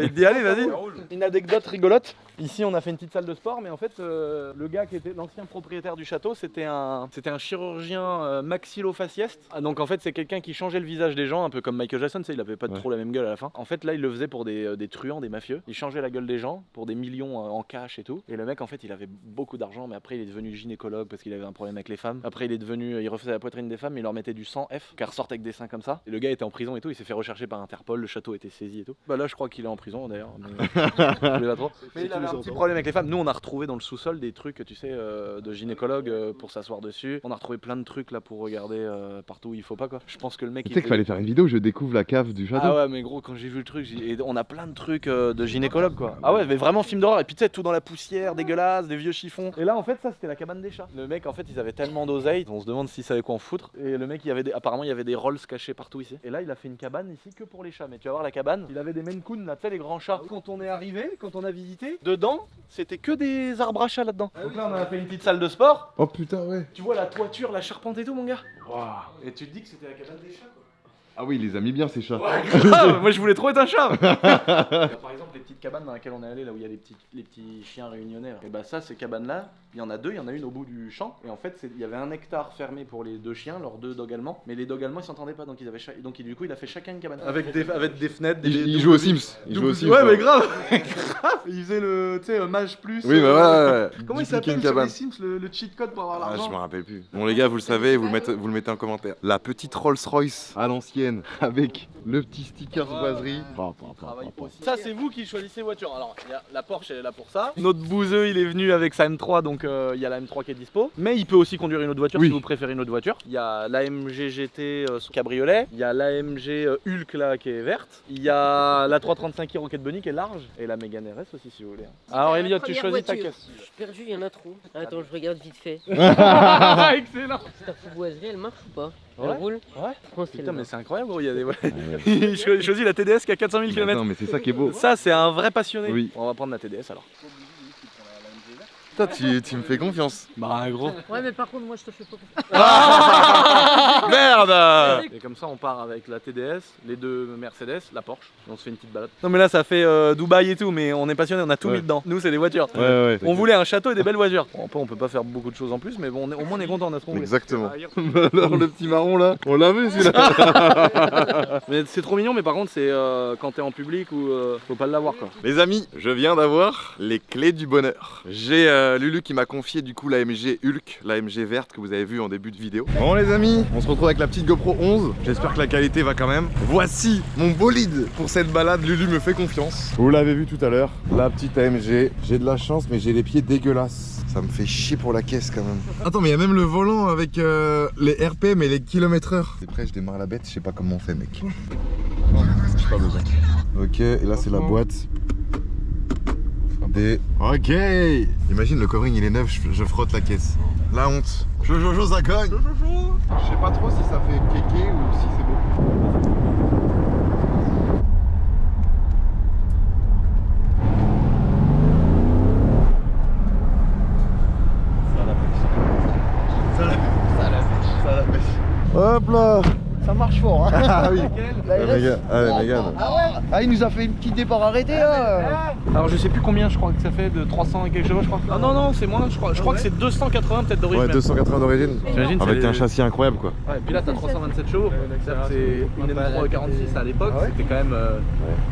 il te dit allez, vas-y. Une anecdote rigolote. Ici, on a fait une petite salle de sport, mais en fait, le gars qui était l'ancien propriétaire du château, c'était un chirurgien maxillofaciiste. Ah, donc en fait, c'est quelqu'un qui changeait le visage des gens, un peu comme Michael Jackson, tu sais, il avait pas trop la même gueule à la fin. En fait, là, il le faisait pour des truands, des mafieux. Il changeait la gueule des gens pour des millions en cash et tout. Et le mec, en fait, il avait beaucoup d'argent, mais après, il est devenu gynécologue parce qu'il avait un problème avec les femmes. Après, il refaisait la poitrine des femmes, mais il leur mettait du sang F, car ressortait avec des seins comme ça. Et le gars était en prison et tout, il s'est fait rechercher par Interpol, le château était saisi et tout. Bah là, je crois qu'il est en prison d'ailleurs. Mais... je voulais pas trop. Mais il avait un petit problème avec les femmes. Nous, on a retrouvé dans le sous-sol des trucs, tu sais, de gynécologue pour s'asseoir dessus. On a retrouvé plein de trucs là pour regarder partout où il faut pas quoi. Je pense que le mec. Tu sais qu'il fallait faire une vidéo où je découvre la cave du château. Ah ouais, mais gros, quand j'ai vu le truc, on a plein de trucs de gynécologue quoi. Ah ouais, mais vraiment film d'horreur. Et puis tu sais, tout dans la poussière, dégueulasse, des vieux chiffons. Et là, en fait, ça c'était la cabane des chats. Le mec, en fait, ils avaient tellement d'oseille, on se demande s'il savait quoi en foutre. Et le mec, apparemment, il y avait des rolls cachés partout ici. Et là, il a fait une cabane ici que pour les chats. Mais tu vas voir la cabane, il avait des Maine Coon là, tu sais, les grands chats. Quand on est arrivé, quand on a visité, dedans, c'était que des arbres à chats là-dedans. Donc là, on a fait une petite salle de sport. Oh putain, ouais. Tu vois la toiture, la charpente et tout, mon gars. Waouh. Et tu te dis que c'était la cabane des chats quoi. Ah oui, il les a mis bien ces chats. Ouais, grave. Moi je voulais trop être un chat. Par exemple les petites cabanes dans lesquelles on est allé, là où il y a les petits chiens réunionnais. Et bah ça, ces cabanes là, il y en a deux, il y en a une au bout du champ. Et en fait il y avait un hectare fermé pour les deux chiens, leurs deux dogs allemands. Mais les dogs allemands ils s'entendaient pas, donc ils avaient donc du coup il a fait chacun une cabane. Avec des fenêtres, Il joue aux Sims. Il joue aux Sims. Ouais mais grave. Grave. Il faisait le, tu sais, Mage Plus. Oui, bah ouais. Comment il Dupliquer s'appelle une sur les cabane. Sims le cheat code pour avoir Ah, je l'argent? me rappelle plus. Bon les gars, vous le savez, vous le mettez en commentaire. La petite Rolls-Royce à l'ancienne avec le petit sticker boiserie. Ça c'est vous qui choisissez voiture. Alors la Porsche elle est là pour ça. Notre bouseux il est venu avec sa M3 donc il y a la M3 qui est dispo. Mais il peut aussi conduire une autre voiture Oui. si vous préférez une autre voiture. Il y a l'AMG GT cabriolet. Il y a l'AMG Hulk là qui est verte. Il y a la 335i Rocket Bunny qui est large. Et la Mégane RS aussi si vous voulez. Alors Elliot tu choisis ta caisse. Je suis perdu, il y en a trop. Attends, je regarde vite fait. Excellent. Ta fouboiserie, elle marche ou pas? Ouais. Elle roule? Ouais. Je pense qu'elle Putain mais marche. c'est incroyable gros, il y a des... Il choisit la TDS qui a 400 000 km. Non mais c'est ça qui est beau. Ça c'est un vrai passionné. Oui. On va prendre la TDS alors. toi, tu me fais confiance. Bah gros. Ouais, mais par contre, moi, je te fais pas confiance. Merde. Et comme ça on part avec la TDS, les deux Mercedes, la Porsche, et on se fait une petite balade. Non mais là ça fait Dubaï et tout, mais on est passionné, on a tout mis dedans. Nous c'est des voitures. Ouais. On voulait un château et des belles voitures. Bon, après on peut pas faire beaucoup de choses en plus, mais bon, au moins on est content, on a ce qu'on voulait. Exactement. Alors le petit marron là, on l'a vu celui-là. Mais c'est trop mignon, mais par contre c'est quand t'es en public ou faut pas l'avoir quoi. Les amis, je viens d'avoir les clés du bonheur. J'ai Lulu qui m'a confié du coup l'AMG Hulk, l'AMG verte que vous avez vu en début de vidéo. Bon les amis, on se retrouve avec la petite GoPro 11. J'espère que la qualité va quand même. Voici mon bolide pour cette balade. Lulu me fait confiance. Vous l'avez vu tout à l'heure, la petite AMG. J'ai de la chance, mais j'ai les pieds dégueulasses. Ça me fait chier pour la caisse quand même. Attends, mais il y a même le volant avec les RPM et les km/h. C'est prêt, je démarre la bête, je sais pas comment on fait, mec. J'ai pas besoin. Ok, et là c'est la boîte. Ok. Imagine le covering il est neuf, je frotte la caisse. La honte. Jojo ça cogne. Je sais pas trop si ça fait kéké ou si c'est beau. Ça la pêche. Hop là. Ça marche fort, hein. Ah oui. La Mégane. Ah, il nous a fait une petite départ arrêté là. Alors je sais plus combien je crois que ça fait, de 300 et quelques chevaux je crois. Ah non c'est moins, je crois que c'est 280 peut-être d'origine. Ouais, 280 d'origine. J'imagine, Avec c'est un les- châssis incroyable quoi. Ouais, et puis là t'as 327 chevaux, c'est une M346 à l'époque, c'était quand même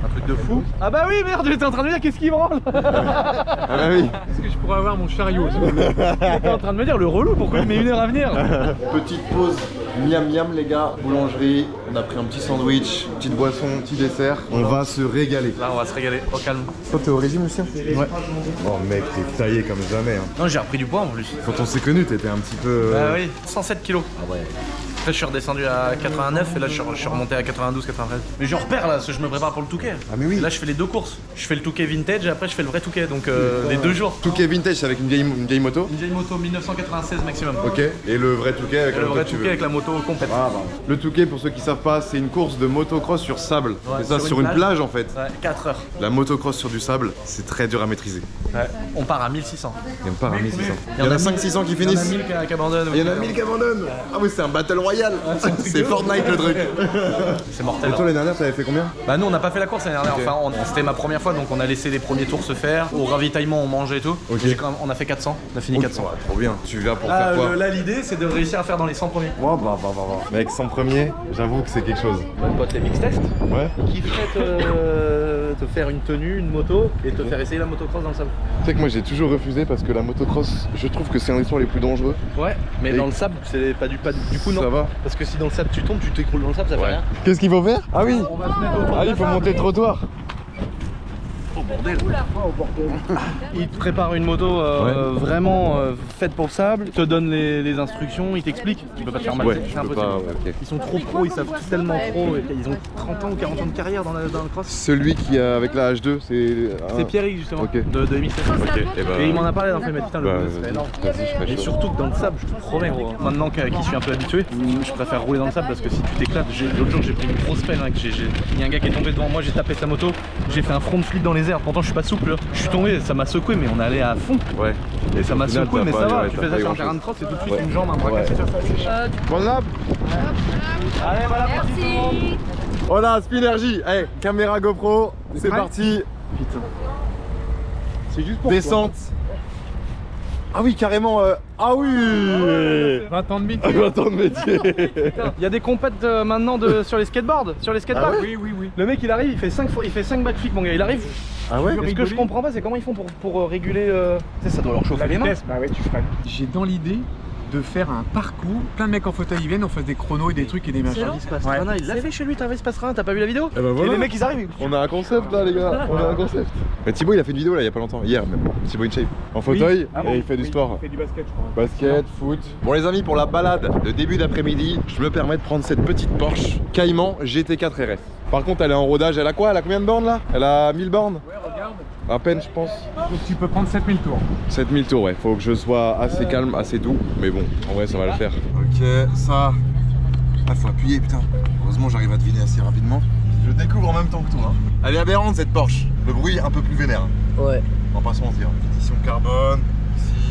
un truc de fou. Ah bah oui merde, j'étais en train de me dire qu'est-ce qu'il branle. Ah bah oui. Est-ce que je pourrais avoir mon chariot? J'étais en train de me dire le relou, pourquoi il met une heure à venir. Petite pause miam miam les gars, boulangerie, on a pris un petit sandwich, petite boisson, petit dessert, on va se régaler. Là on va se régaler, au calme. Toi t'es au régime Lucien? Ouais. Oh mec, t'es taillé comme jamais hein. Non j'ai repris du poids en plus. Quand on s'est connus t'étais un petit peu... Bah oui, 107 kilos. Ah ouais. Après je suis redescendu à 89 et là je suis remonté à 92, 93. Mais je repère là, parce que je me prépare pour le Touquet. Ah mais oui. Et là je fais les deux courses. Je fais le Touquet vintage et après je fais le vrai Touquet, donc les 2 jours. Touquet vintage c'est avec une vieille moto. Une vieille moto 1996 maximum. Ok. Et le vrai Touquet avec Et la le moto vrai que tu Touquet veux. avec la moto complète. Ah, bah. Le Touquet pour ceux qui savent pas c'est une course de motocross sur sable. Ouais, c'est ça, sur sur une une plage en fait. Ouais, 4 heures. La motocross sur du sable, c'est très dur à maîtriser. Ouais. On part à 1600. Il y en a pas à 1600. Il y en a 500-600 qui Il y en a finissent. 1000 qui abandonnent. Il y en a 1000 qui abandonnent. Ah oui c'est un battle royal. C'est Fortnite le truc. C'est mortel. Et toi l'année dernière t'avais fait combien? Bah nous on n'a pas fait la course l'année dernière, Ok. enfin c'était ma première fois donc on a laissé les premiers tours se faire. Au ravitaillement on mangeait et tout. Ok. On a fait 400, on a fini 400. Ouais, trop bien. Tu viens pour faire quoi? Là l'idée c'est de réussir à faire dans les 100 premiers. Oh, bah. Mec 100 premiers, j'avoue que c'est quelque chose. Mon pote les mix tests Ouais. qui ferait te faire une tenue, une moto et te faire essayer la motocross dans le sable. Tu sais que moi j'ai toujours refusé parce que la motocross, je trouve que c'est un des sports les plus dangereux. Ouais, mais Et- dans le sable c'est pas du coup non. Ça va. Parce que si dans le sable tu tombes, tu t'écroules dans le sable, ça fait rien. Qu'est-ce qu'il faut faire? Ah oui. On va se mettre autour Ah de il la faut table. monter le trottoir. Il te prépare une moto vraiment faite pour le sable, te donne les instructions, il t'explique. Tu peux pas te faire mal, Ouais, c'est je peux impossible. pas, ouais, ok. Ils sont trop pros, ils savent tellement trop. Ils ont 30 ans ou 40 ans de carrière dans le cross. Celui qui a avec la H2, c'est... C'est Pierrick justement, Ok. de MX7. Ok, Et il m'en a parlé dans le putain, bah, le serait énorme. vas-y, je serais Et chaud. surtout que dans le sable, je te promets gros, maintenant qu'y suis un peu habitué, je préfère rouler dans le sable parce que si tu t'éclates, l'autre jour j'ai pris une grosse peine, hein, il y a un gars qui est tombé devant moi, j'ai tapé sa moto, j'ai fait un front flip dans les airs, pourtant je suis pas souple, je suis tombé, ça m'a secoué mais on allait à fond. Ouais. Et ça m'a Au final, secoué t'as mais pas- ça va, ouais, tu t'as fais pas ça eu sur un grand-chose. terrain de cross, c'est tout de suite Ouais. une jambe, un bras Ouais. cassé. Bon là. Allez voilà, Merci. Voilà, Spinergy. Allez, caméra GoPro, c'est parti. C'est juste pour Descente. Ah oui, carrément. Ah oui. 20 ans de métier. 20 ans de métier. il y a des compètes maintenant sur les skateboards, Ah ouais Oui, oui, oui. Le mec il arrive, il fait 5 backflips mon gars, il arrive. Ah ouais. Ce que je comprends pas c'est comment ils font pour réguler tu sais, ça doit leur chauffer La les mains. vitesse, bah ouais, tu freines. J'ai dans l'idée de faire un parcours, plein de mecs en fauteuil ils viennent, on fasse des chronos et des trucs et des machins. Travis Pastrana, il l'a fait chez lui, Travis Pastrana, t'as pas vu la vidéo? Eh ben voilà. Et les mecs ils arrivent. On a un concept là les gars, on a un concept. Mais Thibaut il a fait une vidéo là il y a pas longtemps, hier même. Thibaut InShape. En fauteuil Ah bon et il fait du Oui, sport. Il fait du basket, je crois. Basket, foot. Bon les amis, pour la balade de début d'après-midi, je me permets de prendre cette petite Porsche Cayman GT4 RS. Par contre elle est en rodage, elle a quoi? Elle a combien de bornes là? Elle a 1000 bornes? Ouais, regarde. À peine je pense. Donc tu peux prendre 7000 tours. 7000 tours ouais, faut que je sois assez calme, assez doux. Mais bon, en vrai ça va le faire. Ok, ça... Ah faut appuyer putain. Heureusement j'arrive à deviner assez rapidement. Je découvre en même temps que toi. Hein. Elle est aberrante cette Porsche. Le bruit un peu plus vénère. Hein. Ouais. On va pas se mentir. Finition carbone, ici.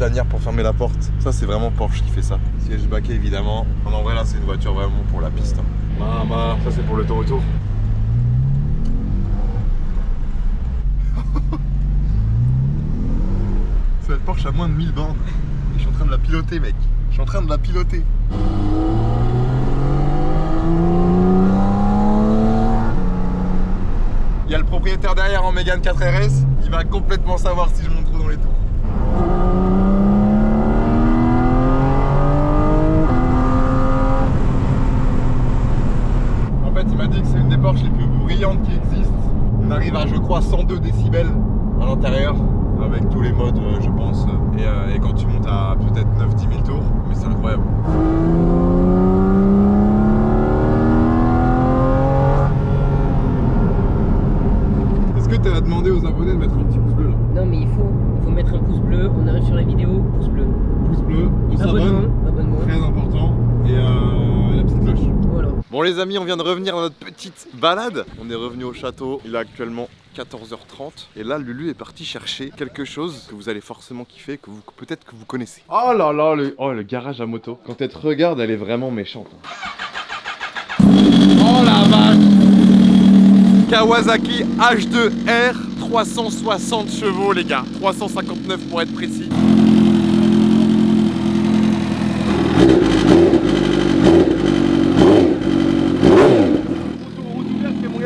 lanière pour fermer la porte. Ça c'est vraiment Porsche qui fait ça. Siège baquet évidemment. Non, en vrai là c'est une voiture vraiment pour la piste. Mama, ça c'est pour le tour. C'est la Porsche à moins de 1000 bornes. Et je suis en train de la piloter mec. Je suis en train de la piloter. Il y a le propriétaire derrière en Mégane 4 RS. Il va complètement savoir si je monte trop dans les tours. En fait, il m'a dit que c'est une des Porsche les plus bruyantes qui existent. On arrive à, je crois, 102 décibels à l'intérieur, avec tous les modes, je pense. Et quand tu montes à peut-être 9-10 000 tours, mais c'est incroyable. Est-ce que tu as demandé aux abonnés de mettre un petit pouce bleu là? Non, mais il faut mettre un pouce bleu. On arrive sur la vidéo, pouce bleu. Pouce bleu, on s'abonne, Abonnement. très important. Et la petite cloche. Voilà. Bon les amis, on vient de revenir dans notre petite balade. On est revenu au château, il est actuellement 14h30. Et là, Lulu est parti chercher quelque chose que vous allez forcément kiffer, que peut-être que vous connaissez. Oh là là, le garage à moto. Quand elle te regarde, elle est vraiment méchante. Oh la vache! Kawasaki H2R, 360 chevaux les gars. 359 pour être précis.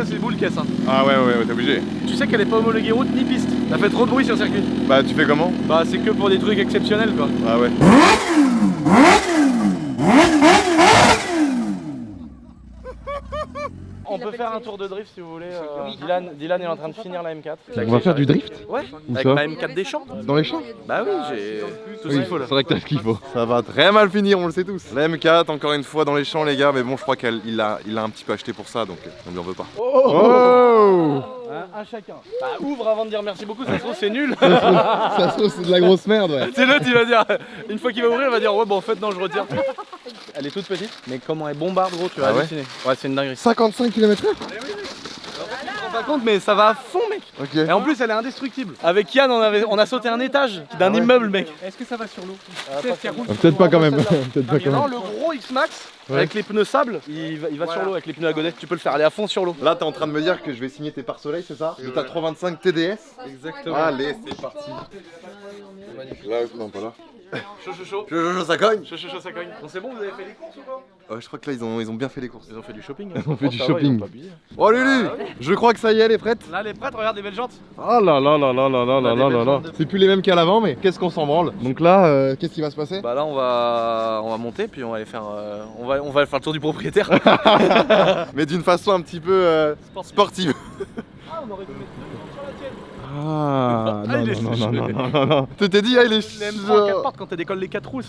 C'est le boule caisse hein. Ah ouais, t'es obligé. Tu sais qu'elle est pas homologuée route ni piste. Ça fait trop de bruit sur circuit. Bah tu fais comment? Bah c'est que pour des trucs exceptionnels quoi. Ah ouais. On peut faire un tour de drift si vous voulez. Dylan est en train de finir la M4. On va faire du drift? Ouais, Où avec ça? ma M4 des champs. Dans les champs? Bah oui, j'ai tout ce qu'il faut là. C'est vrai que t'as ce qu'il faut. Ça va très mal finir, on le sait tous. La M4, encore une fois dans les champs les gars, mais bon je crois qu'il l'a un petit peu acheté pour ça, donc on lui en veut pas. Oh! Un chacun. Bah ouvre avant de dire merci beaucoup, ça se trouve c'est nul. Ça se trouve c'est de la grosse merde ouais. C'est l'autre il va dire, une fois qu'il va ouvrir il va dire ouais bon en fait non je retire. Elle est toute petite, mais comment elle bombarde gros tu vas halluciner. Ouais c'est une dinguerie. 55 km/h? Tu te rends pas compte mais ça va à fond mec. Ok. Et en plus elle est indestructible. Avec Yann on a sauté un étage d'un immeuble mec. Est-ce que ça va sur l'eau? Peut-être pas quand même. Peut-être pas quand Non même. le gros X-Max avec les pneus sable il va sur l'eau avec les pneus à godet. Tu peux le faire aller à fond sur l'eau. Là t'es en train de me dire que je vais signer tes pare-soleil, c'est ça? De ta 325 TDS? Exactement. Allez, c'est parti. Là, non pas là. Chaud Ça cogne. Chaud ça cogne. Bon c'est bon vous avez fait les courses ou pas? Je crois que là ils ont bien fait les courses. Ils ont fait du shopping. On fait du shopping. Oh Lulu, je crois que ça y est, elle est prête. Là elle est prête, regarde les belles jantes. Oh là là là là là là là là là là. C'est plus les mêmes qu'à l'avant mais qu'est-ce qu'on s'en branle. Donc là, qu'est-ce qui va se passer? Bah là on va monter puis on va aller faire on va faire le tour du propriétaire. Mais d'une façon un petit peu sportive. Ah on aurait dû mettre sur la tienne. Ah Ah, il est non. Tu t'es dit, ah il est Les M3 à 4 portes quand tu décolles les 4 roues,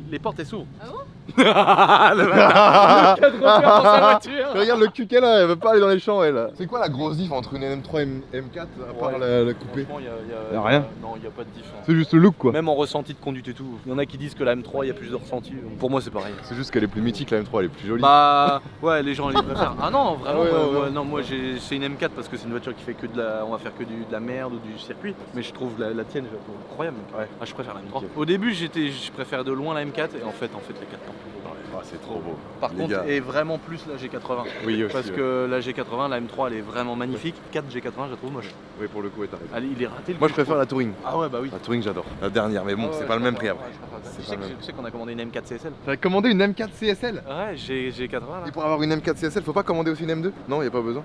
les portes elles s'ouvrent. Ah bon? Le bâtard. Le 4 roues dans sa voiture. Regarde le cul qu'elle a, elle veut pas aller dans les champs elle. C'est quoi la grosse diff entre une M3 et une M4 à part le coupé? Franchement, Y a rien. Non, il y a pas de diff. hein. C'est juste le look quoi. Même en ressenti de conduite et tout. Il y en a qui disent que la M3 il y a plus de ressenti. Pour moi c'est pareil. C'est juste qu'elle est plus mythique, la M3 elle est plus jolie. Bah ouais les gens les préfèrent. Ah non vraiment Ah ouais, moi, ouais. non moi c'est une M4 parce que c'est une voiture qui fait que de la. On va faire que de la merde ou du circuit. Mais je trouve la tienne je la trouve incroyable. Ouais. Ah je préfère la M3. Ok. Au début je préfère de loin la M4 et en fait les 4 temps. Ah, c'est trop beau. Par Les contre gars. et vraiment plus la G80. Oui aussi. Parce que la G80, la M3 elle est vraiment magnifique. 4 G80 je la trouve moche. Oui pour le coup, t'as raison. Allez, il est raté le Moi je coup, préfère trouve. la Touring. Ah ouais bah oui. La Touring j'adore. La dernière, mais bon, Ah ouais, c'est pas le même prix après. Tu C'est sais pas le même. tu sais qu'on a commandé une M4 CSL. T'as commandé une M4 CSL? Ouais, G80 là. Et pour avoir une M4 CSL, faut pas commander aussi une M2? Non, y a pas besoin.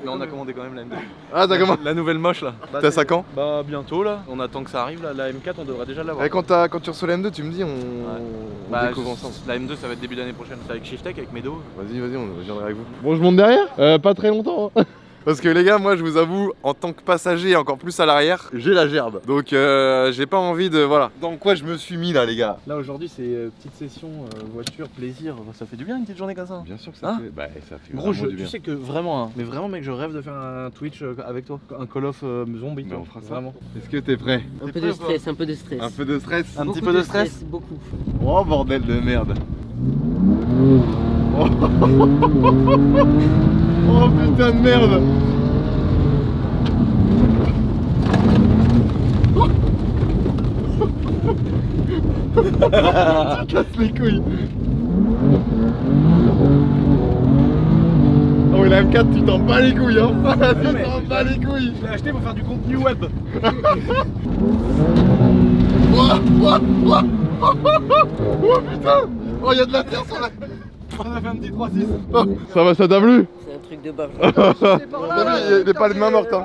Mais on a commandé quand même la M2. Ah t'as commandé? La nouvelle moche là. T'as ça quand? Bah bientôt là. On attend que ça arrive là. La M4 on devrait déjà l'avoir. Et quand tu reçois la M2, tu me dis, on Bah, découvre ensemble. La M2 ça va être début d'année prochaine. C'est avec Shiftech, avec Medo. Vas-y, on viendra avec vous. Bon, je monte derrière? Pas très longtemps. Hein. Parce que les gars, moi je vous avoue, en tant que passager, encore plus à l'arrière, j'ai la gerbe. Donc j'ai pas envie de. Voilà. Dans quoi je me suis mis là, les gars? Là aujourd'hui c'est petite session voiture, plaisir. Ça fait du bien une petite journée comme ça. Bien sûr que ça Hein fait. Bah, ça fait Gros, vraiment du tu bien. sais que vraiment, hein, mais vraiment mec, je rêve de faire un Twitch avec toi, un Call of zombie. Mais toi. on fera ça. Vraiment. Est-ce que t'es prêt? Un peu de stress, un peu de stress. Un peu de stress? Un petit Beaucoup peu de stress. Beaucoup. Oh bordel de merde. Oh, oh putain de merde. Tu casses les couilles. Oh oui, la M4, tu t'en bats les couilles, hein. Tu t'en bats les couilles. Je l'ai acheté pour faire du contenu web. Oh putain. Oh, il y a de la terre sur la... On a fait un petit 3-6. Oh, ça va, ça t'a plu? C'est un truc de bave. Il est pas les mains mortes, hein.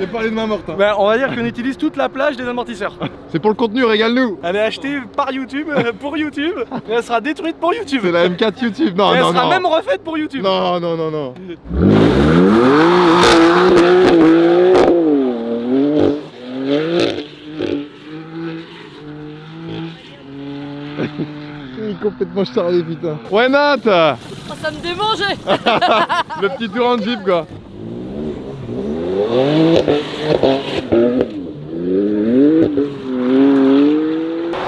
Il est pas les mains mortes, hein. Ben, on va dire qu'on utilise toute la plage des amortisseurs. C'est pour le contenu, régale-nous. Elle est achetée par YouTube, pour YouTube, et elle sera détruite pour YouTube. C'est la M4 YouTube. Non, Et elle non, sera non. même refaite pour YouTube. Non, non, non, non. Il est complètement charlé, putain. Ouais, Nat. Oh, ça me démangeait. Le petit tour en Jeep, quoi.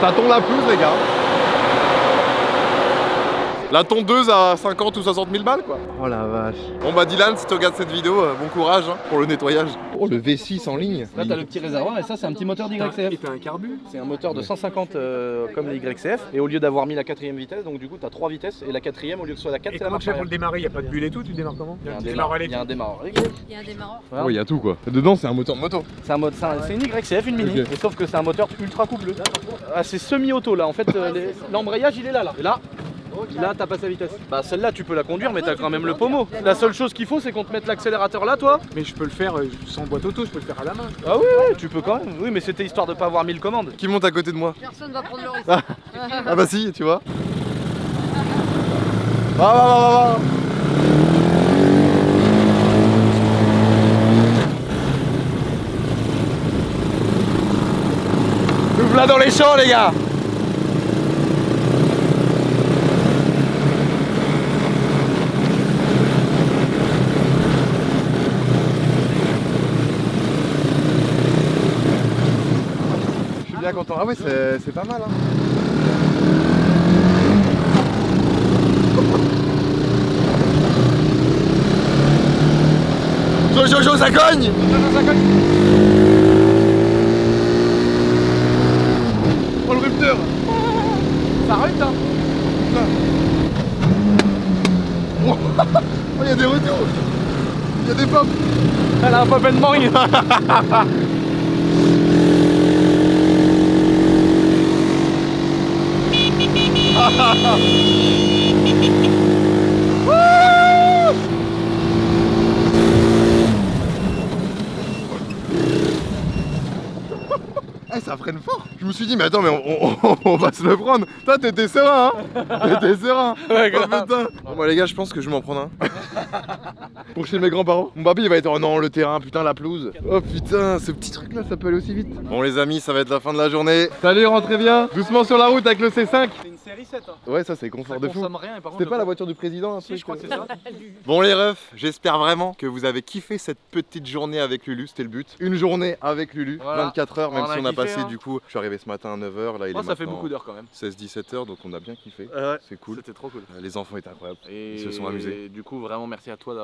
Ça tombe la pelouse, les gars. La tondeuse à 50 ou 60 000 balles, quoi. Oh la vache. Bon bah Dylan, si tu regardes cette vidéo, bon courage hein, pour le nettoyage. Oh, le V6 en ligne. Là t'as le petit réservoir et ça c'est un petit moteur d'YCF. Et t'as un carbu. C'est un moteur de 150 comme les YCF et au lieu d'avoir mis la 4ème vitesse, donc du coup t'as 3 vitesses et la 4ème au lieu que ce soit la 4 Et c'est la comment marche tu fais pour arrière. le démarrer? Il n'y a pas de bulle et tout, tu démarres comment? Il y a un démarreur démarreur, il y a un démarreur électrique. Il y a un démarreur. Voilà. Oh, il y a tout quoi. Dedans, c'est un moteur de moto. C'est un mode, c'est une YCF, une mini, Ok. et sauf que c'est un moteur ultra coupleux. Ah, c'est semi-auto là, en fait l'embrayage il est là. Et là t'as pas sa vitesse. Bah celle-là tu peux la conduire mais t'as quand même le pommeau. La seule chose qu'il faut c'est qu'on te mette l'accélérateur là toi. Mais je peux le faire sans boîte auto, je peux le faire à la main. Ah oui, oui, tu peux quand même. Oui mais c'était histoire de pas avoir 1000 commandes. Qui monte à côté de moi? Personne va prendre le risque. Ah bah si, tu vois. Va. Nous voilà dans les champs, les gars. Je suis bien content. Ah oui, c'est pas mal. Hein. Jojo, ça cogne! Oh le rupteur! Ça arrête hein. Oh, il y a des retours! Il y a des pops! Elle a un pop and bang. Eh, ça freine fort! Je me suis dit, mais attends, mais on va se le prendre! Toi, t'étais serein, hein? T'étais serein! Ouais, Oh grave. putain! Bon, bah, les gars, je pense que je vais m'en prendre un. Pour chez mes grands-parents. Mon papy, il va être, oh non, le terrain, putain, la pelouse. Oh putain, ce petit truc là, ça peut aller aussi vite. Bon, les amis, ça va être la fin de la journée. Salut, rentrez bien! Doucement sur la route avec le C5. C'est une série 7 hein. Ouais, ça, c'est Ça confort de fou. consomme rien et par contre. C'était pas la voiture du président, un Si, truc je crois que c'est ça. Bon les refs, j'espère vraiment que vous avez kiffé cette petite journée avec Lulu, c'était le but. Une journée avec Lulu, Voilà. 24 heures, même On a si on a kiffé, passé hein. du coup, je suis arrivé ce matin à 9h, là il Moi est ça fait maintenant beaucoup d'heures quand même. 16-17 heures, donc on a bien kiffé. Ouais. C'est cool. C'était trop cool. Les enfants étaient incroyables. Et Ils se sont amusés. du coup vraiment merci à toi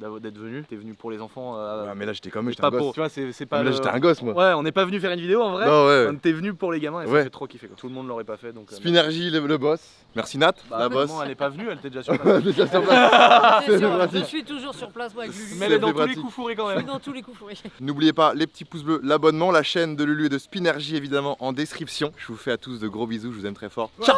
d'être venu. T'es venu pour les enfants. Ah, mais là j'étais comme eux, j'étais pas un gosse. pour. Tu vois c'est pas. Mais là le- j'étais un gosse moi. Ouais, on n'est pas venu faire une vidéo en vrai. Non, ouais. On était venu pour les gamins et ça Ouais. fait trop kiffer quoi. Tout le monde l'aurait pas fait donc. Spinergy le boss. Merci Nat, Bah, la boss. vraiment, elle est pas venue, elle était déjà sur place. Déjà sur place. C'est sûr, pratique. je suis toujours sur place moi avec Lulu. Mais elle est dans plus tous les pratique. coups fourrés quand Je suis même. dans tous les coups fourrés. N'oubliez pas les petits pouces bleus, l'abonnement, la chaîne de Lulu et de Spinergy évidemment en description. Je vous fais à tous de gros bisous, je vous aime très fort. Ciao.